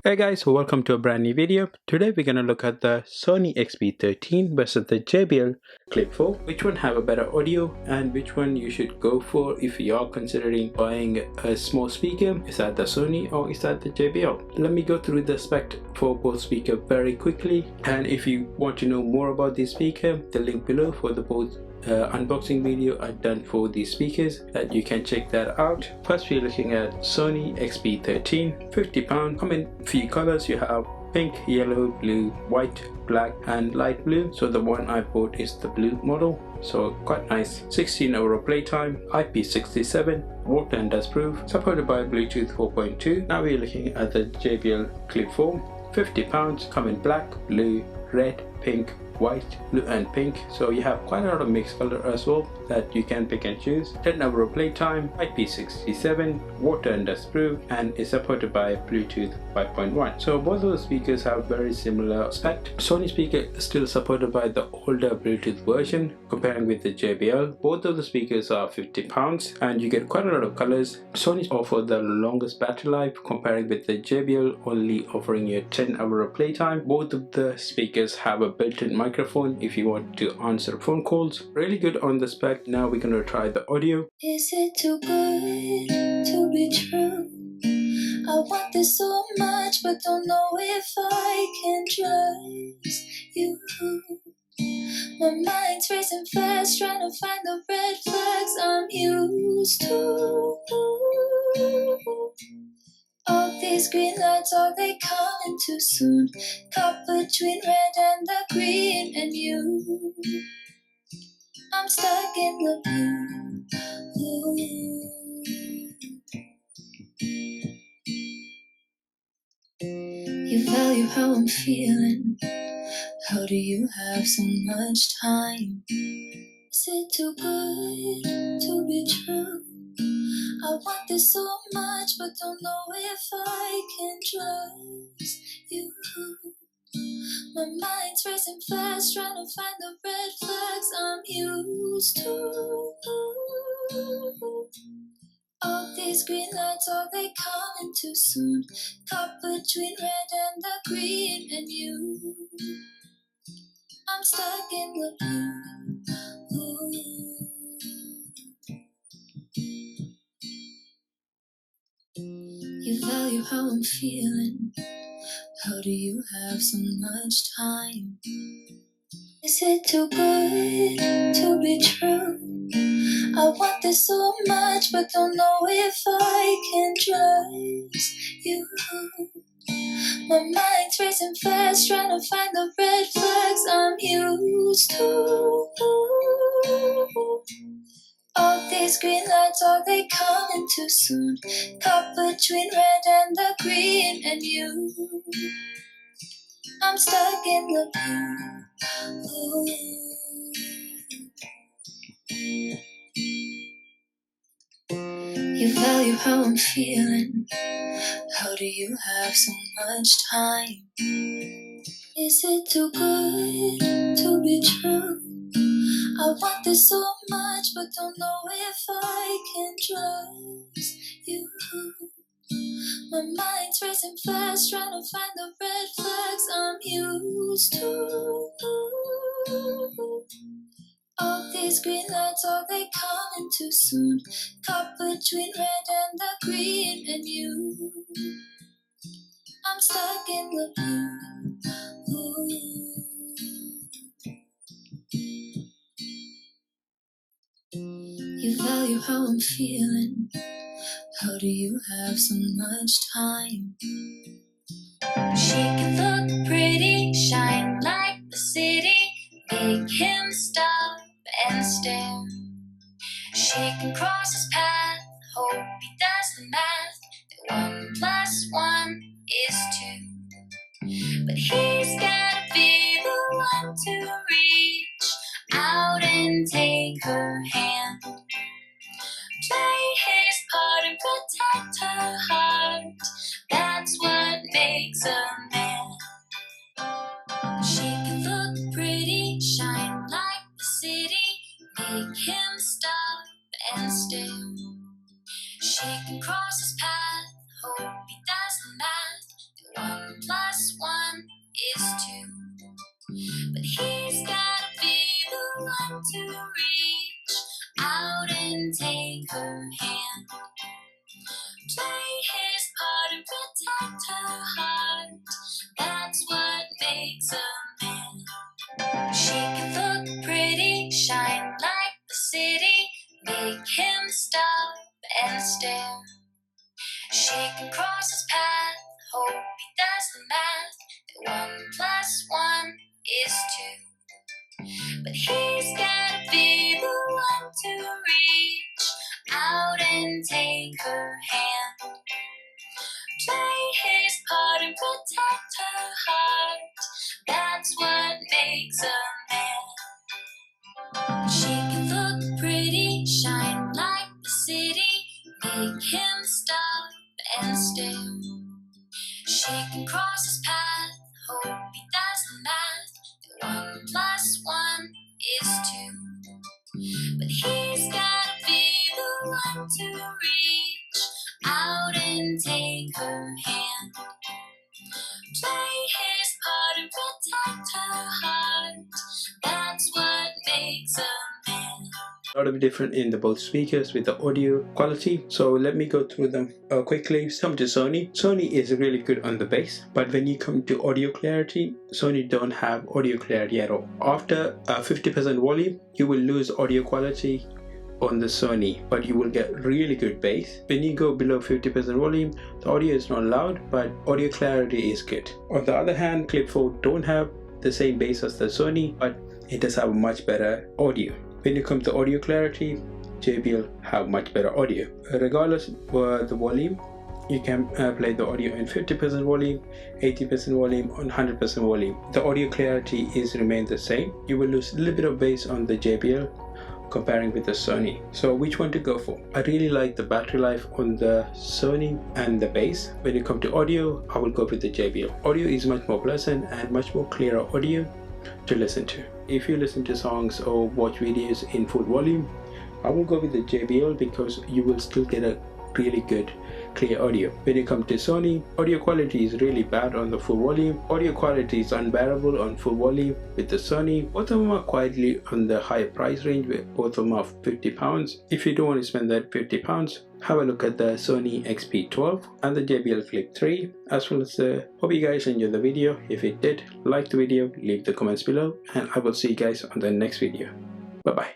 Hey guys, welcome to a brand new video. Today we're going to look at the Sony XB13 versus the JBL Clip 4. Which one have a better audio and which one you should go for if you are considering buying a small speaker. Is that the Sony or is that the JBL? Let me go through the spec for both speakers very quickly, and if you want to know more about this speaker, the link below for the both unboxing video I've done for these speakers, that you can check that out. First we're looking at Sony XB13, £50. Come in few colors. You have pink, yellow, blue, white, black and light blue. So the one I bought is the blue model, so quite nice. 16-hour playtime, IP67, water and dust proof, supported by Bluetooth 4.2. Now we're looking at the JBL Clip 4, £50. Come in black, blue, red, pink, white, blue and pink. So you have quite a lot of mixed color as well that you can pick and choose. 10-hour playtime, IP67, water and dust proof, and is supported by Bluetooth 5.1. So both of the speakers have very similar spec. Sony speaker is still supported by the older Bluetooth version comparing with the JBL. Both of the speakers are £50 and you get quite a lot of colors. Sony offer the longest battery life comparing with the JBL only offering you a 10-hour playtime. Both of the speakers have a built-in microphone if you want to answer phone calls. Really good on the spec. Now we're gonna try the audio. Is it too good to be true? I want this so much but don't know if I can trust you. My mind's racing fast trying to find the red flags I'm used to. All these green lights, are they coming too soon? Caught between red and the green and you. I'm stuck in the blue. You value how I'm feeling. How do you have so much time? Is it too good to be true? I want this so much but don't know if I can trust you. My mind's racing fast trying to find the red flags I'm used to. All these green lights, are they coming too soon? Caught between red and the green and you. I'm stuck in the blue. You value how I'm feeling. How do you have so much time? Is it too good to be true? I want this so much but don't know if I can trust you. My mind's racing fast trying to find the red flags I'm used to. All these green lights, are they coming too soon? Caught between red and the green and you. I'm stuck in the blue. You value how I'm feeling. How do you have so much time? Is it too good to be true? I want this so much but don't know if I can trust you. My mind's racing fast trying to find the red flags I'm used to. All these green lights, are they coming too soon? Caught between red and the green and you. I'm stuck in the blue. You value how I'm feeling. How do you have so much time? She can look pretty, shine like the city, make him stop and stare. She can cross his path, hope he does the math, that 1 + 1 is 2. But he's gotta be the one to reach out and take her hand, play his part and protect her heart. That's what makes a man. She can look pretty, shine like the city, make him stop and stare. She can cross his path, hope he does the math, that but he's gotta be the one to reach out and take her hand, play his part and protect her heart. That's what makes a man. She can look pretty, shine like the city, make him stop and stare. She can cross his path, hope he does the math, that 1 + 1 is 2. But he's gotta be the one to reach out and take her hand, play his part and protect her heart. That's what makes a man. She can look pretty, shine like the city, make him stop and stare. She can cross his path, hope he does the math, that 1 + 1 is 2. But he's gotta be the one to reach out and take her hand, play his part and protect her heart. That's what makes a man. A lot of different in the both speakers with the audio quality, so let me go through them quickly. Some to Sony. Sony is really good on the bass, but when you come to audio clarity, Sony don't have audio clarity at all. After 50% volume, you will lose audio quality on the Sony, but you will get really good bass. When you go below 50% volume, the audio is not loud, but audio clarity is good. On the other hand, Clip 4 don't have the same bass as the Sony, but it does have much better audio. When you come to audio clarity, JBL have much better audio. Regardless of the volume, you can play the audio in 50% volume, 80% volume, on 100% volume. The audio clarity is remain the same. You will lose a little bit of bass on the JBL comparing with the Sony. So which one to go for? I really like the battery life on the Sony and the bass. When you come to audio, I will go with the JBL. Audio is much more pleasant and much more clearer audio to listen to. If you listen to songs or watch videos in full volume, I will go with the JBL because you will still get a really good clear audio. When you come to Sony, audio quality is really bad on the full volume. Audio quality is unbearable on full volume with the Sony. Both of them are quietly on the high price range, with both of them are £50. If you don't want to spend that £50, have a look at the Sony XB13 and the JBL Flip 3 as well as hope you guys enjoyed the video. If you did, like the video, leave the comments below, and I will see you guys on the next video. Bye bye.